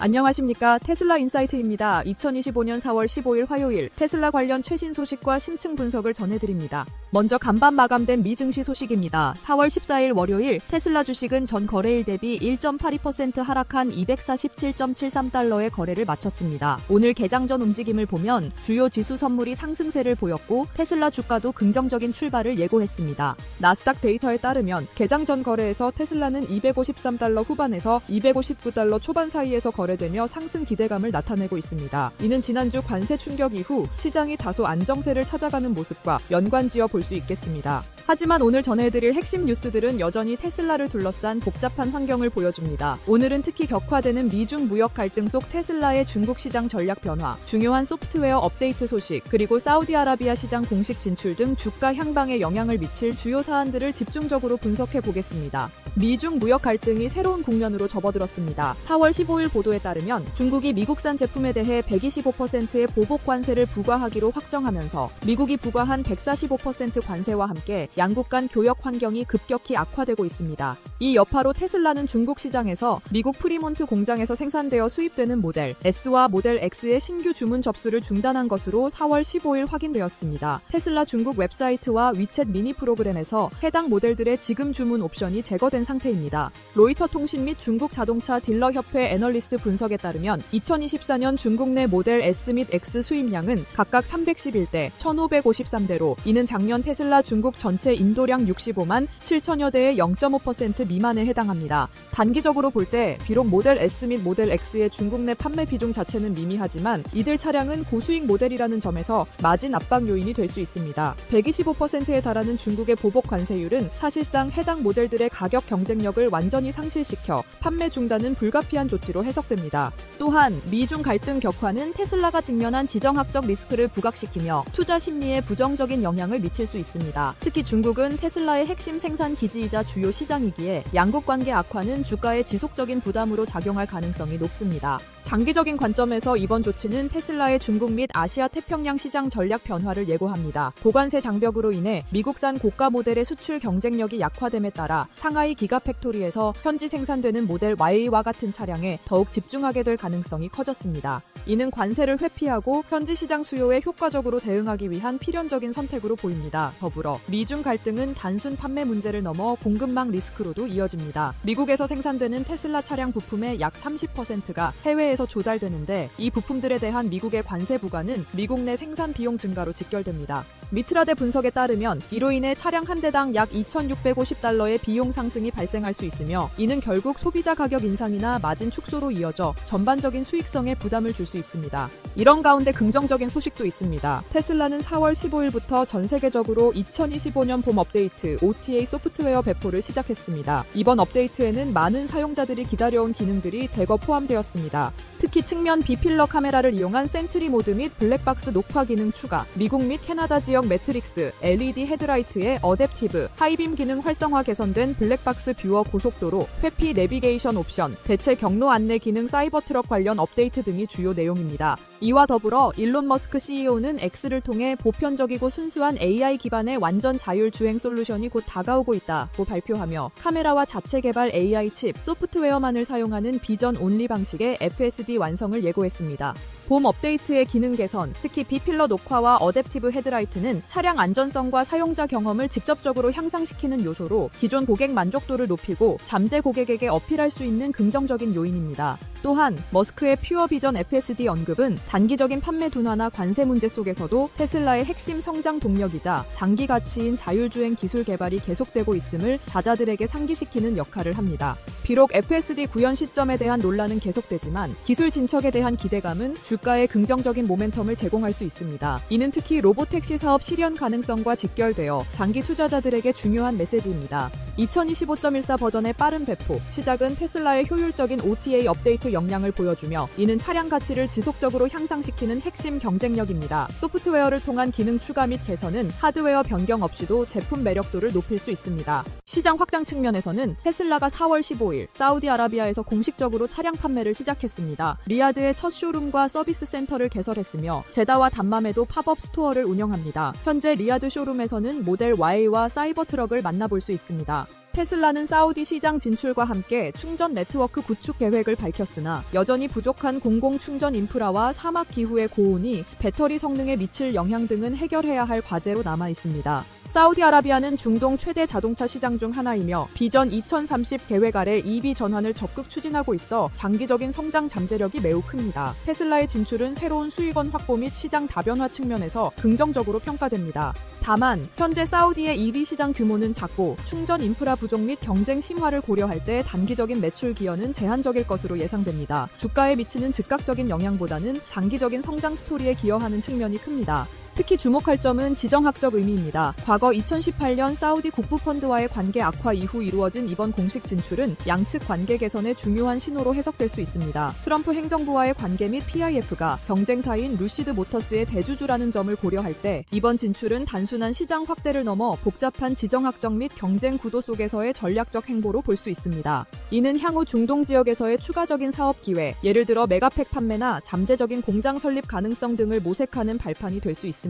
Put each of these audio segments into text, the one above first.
안녕하십니까. 테슬라 인사이트입니다. 2025년 4월 15일 화요일 테슬라 관련 최신 소식과 심층 분석을 전해드립니다. 먼저 간밤 마감된 미증시 소식입니다. 4월 14일 월요일 테슬라 주식은 전 거래일 대비 1.82% 하락한 247.73달러의 거래를 마쳤습니다. 오늘 개장 전 움직임을 보면 주요 지수 선물이 상승세를 보였고 테슬라 주가도 긍정적인 출발을 예고했습니다. 나스닥 데이터에 따르면 개장 전 거래에서 테슬라는 253달러 후반에서 259달러 초반 사이에서 거래되며 상승 기대감을 나타내고 있습니다. 이는 지난주 관세 충격 이후 시장이 다소 안정세를 찾아가는 모습과 연관지어 볼 수 있겠습니다. 하지만 오늘 전해드릴 핵심 뉴스들은 여전히 테슬라를 둘러싼 복잡한 환경을 보여줍니다. 오늘은 특히 격화되는 미중 무역 갈등 속 테슬라의 중국 시장 전략 변화, 중요한 소프트웨어 업데이트 소식, 그리고 사우디아라비아 시장 공식 진출 등 주가 향방에 영향을 미칠 주요 사안들을 집중적으로 분석해 보겠습니다. 미중 무역 갈등이 새로운 국면으로 접어들었습니다. 4월 15일 보도에 따르면 중국이 미국산 제품에 대해 125%의 보복 관세를 부과하기로 확정하면서 미국이 부과한 145% 관세와 함께 양국 간 교역 환경이 급격히 악화되고 있습니다. 이 여파로 테슬라는 중국 시장에서 미국 프리몬트 공장에서 생산되어 수입되는 모델 S와 모델 X의 신규 주문 접수를 중단한 것으로 4월 15일 확인되었습니다. 테슬라 중국 웹사이트와 위챗 미니 프로그램에서 해당 모델들의 지금 주문 옵션이 제거된 상태입니다. 로이터 통신 및 중국 자동차 딜러 협회 애널리스트 분석에 따르면 2024년 중국 내 모델 S 및 X 수입량은 각각 311대, 1553대로 이는 작년 테슬라 중국 전체 인도량 65만 7천여 대의 0.5% 미만에 해당합니다. 단기적으로 볼 때 비록 모델 S 및 모델 X의 중국 내 판매 비중 자체는 미미하지만 이들 차량은 고수익 모델이라는 점에서 마진 압박 요인이 될 수 있습니다. 125%에 달하는 중국의 보복 관세율은 사실상 해당 모델들의 가격 경쟁력을 완전히 상실시켜 판매 중단은 불가피한 조치로 해석됩니다. 또한 미중 갈등 격화는 테슬라가 직면한 지정학적 리스크를 부각시키며 투자 심리에 부정적인 영향을 미칠 수 있습니다. 특히 중국은 테슬라의 핵심 생산 기지이자 주요 시장이기에 양국 관계 악화는 주가에 지속적인 부담으로 작용할 가능성이 높습니다. 장기적인 관점에서 이번 조치는 테슬라의 중국 및 아시아 태평양 시장 전략 변화를 예고합니다. 보관세 장벽으로 인해 미국산 고가 모델의 수출 경쟁력이 약화됨에 따라 상하이 기가팩토리에서 현지 생산되는 모델 Y와 같은 차량에 더욱 집중하게 될 가능성이 커졌습니다. 이는 관세를 회피하고 현지 시장 수요에 효과적으로 대응하기 위한 필연적인 선택으로 보입니다. 더불어 미중 갈등은 단순 판매 문제를 넘어 공급망 리스크로도 이어집니다. 미국에서 생산되는 테슬라 차량 부품의 약 30%가 해외에서 조달되는데 이 부품들에 대한 미국의 관세 부과는 미국 내 생산 비용 증가로 직결됩니다. 미트라데 분석에 따르면 이로 인해 차량 한 대당 약 2,650달러의 비용 상승이 발생할 수 있으며 이는 결국 소비자 가격 인상이나 마진 축소로 이어져 전반적인 수익성에 부담을 줄 수 있습니다. 이런 가운데 긍정적인 소식도 있습니다. 테슬라는 4월 15일부터 전 세계적으로 2025년 봄 업데이트 OTA 소프트웨어 배포를 시작했습니다. 이번 업데이트에는 많은 사용자들이 기다려온 기능들이 대거 포함되었습니다. 특히 측면 비필러 카메라를 이용한 센트리 모드 및 블랙박스 녹화 기능 추가, 미국 및 캐나다 지역 매트릭스, LED 헤드라이트의 어댑티브, 하이빔 기능 활성화 개선된 블랙박스 뷰어 고속도로, 회피 내비게이션 옵션, 대체 경로 안내 기능 사이버 트럭 관련 업데이트 등이 주요 내용입니다. 이와 더불어 일론 머스크 CEO는 X를 통해 보편적이고 순수한 AI 기반의 완전 자율 주행 솔루션이 곧 다가오고 있다고 발표하며 카메라와 자체 개발 AI 칩, 소프트웨어만을 사용하는 비전 온리 방식의 FSD 완성을 예고했습니다. 봄 업데이트의 기능 개선, 특히 비필러 녹화와 어댑티브 헤드라이트는 차량 안전성과 사용자 경험을 직접적으로 향상시키는 요소로 기존 고객 만족도를 높이고 잠재 고객에게 어필할 수 있는 긍정적인 요인입니다. 또한 머스크의 퓨어 비전 FSD 언급은 단기적인 판매 둔화나 관세 문제 속에서도 테슬라의 핵심 성장 동력이자 장기 가치인 자율주행 기술 개발이 계속되고 있음을 자자들에게 상기시키는 역할을 합니다. 비록 FSD 구현 시점에 대한 논란은 계속되지만 기술 진척에 대한 기대감은 주가에 긍정적인 모멘텀을 제공할 수 있습니다. 이는 특히 로보택시 사업 실현 가능성과 직결되어 장기 투자자들에게 중요한 메시지입니다. 2025.14 버전의 빠른 배포, 시작은 테슬라의 효율적인 OTA 업데이트 역량을 보여주며 이는 차량 가치를 지속적으로 향상시키는 핵심 경쟁력입니다. 소프트웨어를 통한 기능 추가 및 개선은 하드웨어 변경 없이도 제품 매력도를 높일 수 있습니다. 시장 확장 측면에서는 테슬라가 4월 15일 사우디아라비아에서 공식적으로 차량 판매를 시작했습니다. 리야드의 첫 쇼룸과 서비스 센터를 개설했으며 제다와 담맘에도 팝업 스토어를 운영합니다. 현재 리야드 쇼룸에서는 모델 Y와 사이버 트럭을 만나볼 수 있습니다. 테슬라는 사우디 시장 진출과 함께 충전 네트워크 구축 계획을 밝혔으나 여전히 부족한 공공 충전 인프라와 사막 기후의 고온이 배터리 성능에 미칠 영향 등은 해결해야 할 과제로 남아 있습니다. 사우디아라비아는 중동 최대 자동차 시장 중 하나이며 비전 2030 계획 아래 EV 전환을 적극 추진하고 있어 장기적인 성장 잠재력이 매우 큽니다. 테슬라의 진출은 새로운 수익원 확보 및 시장 다변화 측면에서 긍정적으로 평가됩니다. 다만 현재 사우디의 EV 시장 규모는 작고 충전 인프라 부족 및 경쟁 심화를 고려할 때 단기적인 매출 기여는 제한적일 것으로 예상됩니다. 주가에 미치는 즉각적인 영향보다는 장기적인 성장 스토리에 기여하는 측면이 큽니다. 특히 주목할 점은 지정학적 의미입니다. 과거 2018년 사우디 국부펀드와의 관계 악화 이후 이루어진 이번 공식 진출은 양측 관계 개선의 중요한 신호로 해석될 수 있습니다. 트럼프 행정부와의 관계 및 PIF가 경쟁사인 루시드 모터스의 대주주라는 점을 고려할 때 이번 진출은 단순한 시장 확대를 넘어 복잡한 지정학적 및 경쟁 구도 속에서의 전략적 행보로 볼 수 있습니다. 이는 향후 중동 지역에서의 추가적인 사업 기회, 예를 들어 메가팩 판매나 잠재적인 공장 설립 가능성 등을 모색하는 발판이 될 수 있습니다.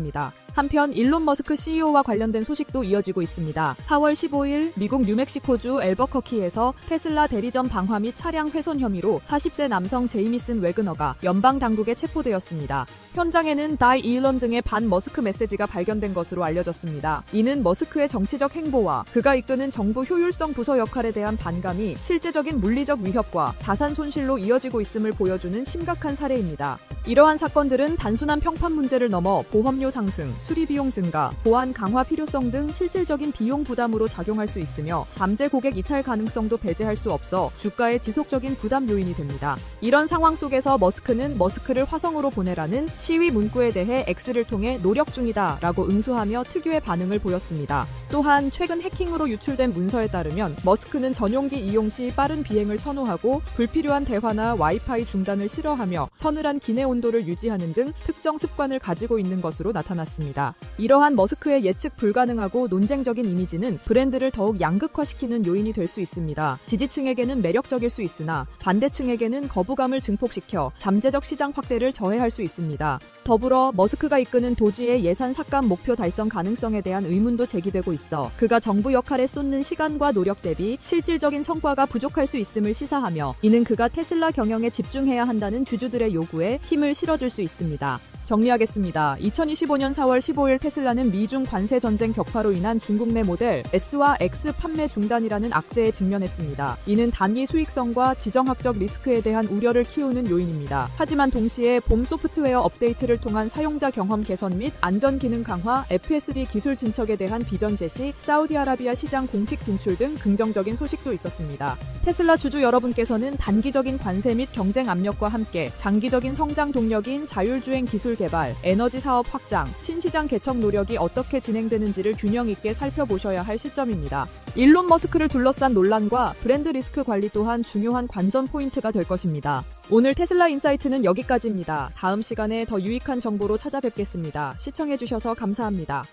한편 일론 머스크 CEO와 관련된 소식도 이어지고 있습니다. 4월 15일 미국 뉴멕시코주 엘버커키에서 테슬라 대리점 방화 및 차량 훼손 혐의로 40세 남성 제이미슨 웨그너가 연방 당국에 체포되었습니다. 현장에는 Die Elon 등의 반 머스크 메시지가 발견된 것으로 알려졌습니다. 이는 머스크의 정치적 행보와 그가 이끄는 정부 효율성 부서 역할에 대한 반감이 실제적인 물리적 위협과 자산 손실로 이어지고 있음을 보여주는 심각한 사례입니다. 이러한 사건들은 단순한 평판 문제를 넘어 보험료 상승, 수리 비용 증가, 보안 강화 필요성 등 실질적인 비용 부담으로 작용할 수 있으며 잠재 고객 이탈 가능성도 배제할 수 없어 주가의 지속적인 부담 요인이 됩니다. 이런 상황 속에서 머스크는 머스크를 화성으로 보내라는 시위 문구에 대해 X를 통해 노력 중이다 라고 응수하며 특유의 반응을 보였습니다. 또한 최근 해킹으로 유출된 문서에 따르면 머스크는 전용기 이용 시 빠른 비행을 선호하고 불필요한 대화나 와이파이 중단을 싫어하며 서늘한 기내 온도를 유지하는 등 특정 습관을 가지고 있는 것으로 나타났습니다. 이러한 머스크의 예측 불가능하고 논쟁적인 이미지는 브랜드를 더욱 양극화시키는 요인이 될 수 있습니다. 지지층에게는 매력적일 수 있으나 반대층에게는 거부감을 증폭시켜 잠재적 시장 확대를 저해할 수 있습니다. 더불어 머스크가 이끄는 도지의 예산 삭감 목표 달성 가능성에 대한 의문도 제기되고 있어 그가 정부 역할에 쏟는 시간과 노력 대비 실질적인 성과가 부족할 수 있음을 시사하며 이는 그가 테슬라 경영에 집중해야 한다는 주주들의 요구에 힘을 실어줄 수 있습니다. 정리하겠습니다. 2025년 4월 15일 테슬라는 미중 관세 전쟁 격파로 인한 중국 내 모델 S와 X 판매 중단이라는 악재에 직면했습니다. 이는 단기 수익성과 지정학적 리스크에 대한 우려를 키우는 요인입니다. 하지만 동시에 봄 소프트웨어 업데이트를 통한 사용자 경험 개선 및 안전 기능 강화, FSD 기술 진척에 대한 비전 제시, 사우디아라비아 시장 공식 진출 등 긍정적인 소식도 있었습니다. 테슬라 주주 여러분께서는 단기적인 관세 및 경쟁 압력과 함께 장기적인 성장 동력인 자율주행 기술 개발, 에너지 사업 확장, 신시장 개척 노력이 어떻게 진행되는지를 균형 있게 살펴보셔야 할 시점입니다. 일론 머스크를 둘러싼 논란과 브랜드 리스크 관리 또한 중요한 관전 포인트가 될 것입니다. 오늘 테슬라 인사이트는 여기까지입니다. 다음 시간에 더 유익한 정보로 찾아뵙겠습니다. 시청해주셔서 감사합니다.